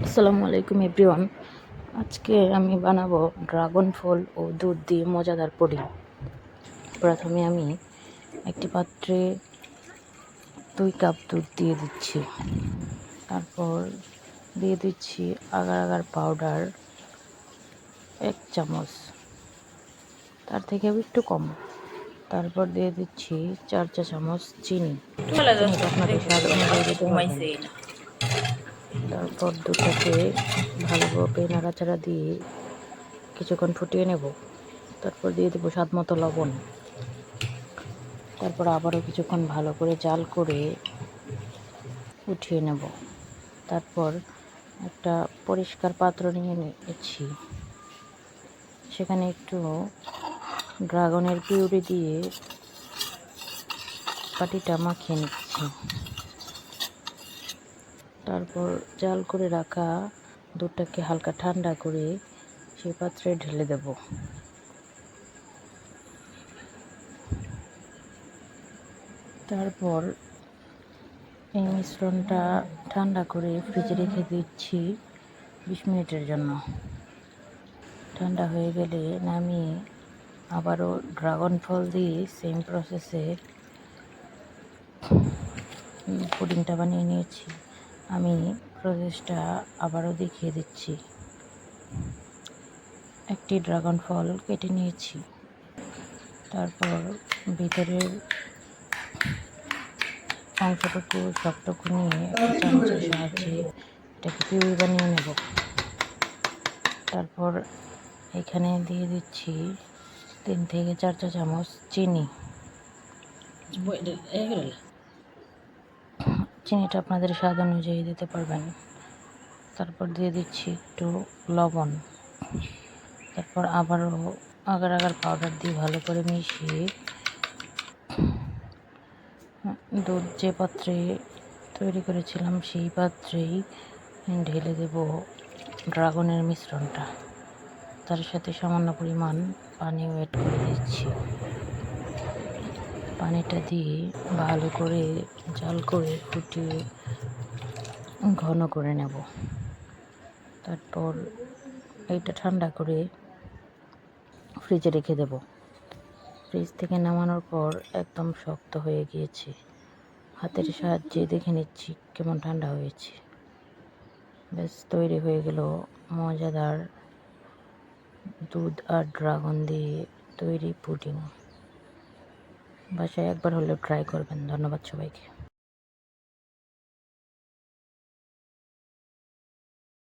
আসসালামু আলাইকুম এভরিওয়ান। আজকে আমি বানাবো ড্রাগন ফল ও দুধ দিয়ে মজাদার পুডিং। প্রথমে আমি একটি পাত্রে 2 কাপ দুধ দিয়ে দিচ্ছি। তারপর দিয়ে দিচ্ছি আগার আগার পাউডার 1 চামচ, তার থেকে একটু কম। তারপর দিয়ে দিচ্ছি 4 চা চামচ চিনি। চিনিটা আপনাদের স্বাদ অনুযায়ী দিতে পারবেন। তারপর দুধটাকে ভালোভাবে নাড়াচাড়া দিয়ে কিছুক্ষণ ফুটিয়ে নেব। তারপর দিয়ে দেবো স্বাদ মতো লবণ। তারপর আবারও কিছুক্ষণ ভালো করে জাল করে উঠিয়ে নেব। তারপর একটা পরিষ্কার পাত্র নিয়ে নিচ্ছি, সেখানে একটু ড্রাগনের পিউরি দিয়ে পাটিটা মাখিয়ে নিচ্ছি। তারপর জাল করে রাখা দুধটাকে হালকা ঠান্ডা করে সেই পাত্রে ঢেলে দেব। তারপর এই মিশ্রণটা ঠান্ডা করে ফ্রিজে রেখে দিচ্ছি 20 মিনিটের জন্য। ঠান্ডা হয়ে গেলে নামিয়ে আবারও ড্রাগন ফল দিয়ে সেম প্রসেসে পুডিংটা বানিয়ে নিয়েছি। আমি প্রসেসটা আবারও দেখিয়ে দিচ্ছি। একটি ড্রাগন ফল কেটে নিয়েছি। তারপর ভিতরের অংশটুকু সবটুকু নিয়ে একটা চামচের সাহায্যে এটাকে পিউরি বানিয়ে নেব। তারপর এখানে দিয়ে দিচ্ছি 3 থেকে 4 চা চামচ চিনি। চিনিটা আপনাদের স্বাদ অনুযায়ী দিতে পারবেন। তারপর দিয়ে দিচ্ছি একটু লবণ। তারপর আবারও আগার আগার পাউডার দিয়ে ভালো করে মিশিয়ে দুধ যে পাত্রে তৈরি করেছিলাম সেই পাত্রেই ঢেলে দেব ড্রাগনের মিশ্রণটা। তার সাথে সামান্য পরিমাণ পানিও অ্যাড করে দিচ্ছি। পানিটা দিয়ে ভালো করে জাল করে ফুটিয়ে ঘন করে নেব। তারপর এইটা ঠান্ডা করে ফ্রিজে রেখে দেব। ফ্রিজ থেকে নামানোর পর একদম শক্ত হয়ে গিয়েছে। হাতের সাহায্যে দেখে নিচ্ছি কেমন ঠান্ডা হয়েছে। ব্যাস তৈরি হয়ে গেল মজাদার দুধ আর ড্রাগন দিয়ে তৈরি পুডিং। বাসায় একবার হলেও ট্রাই করবেন। ধন্যবাদ সবাইকে।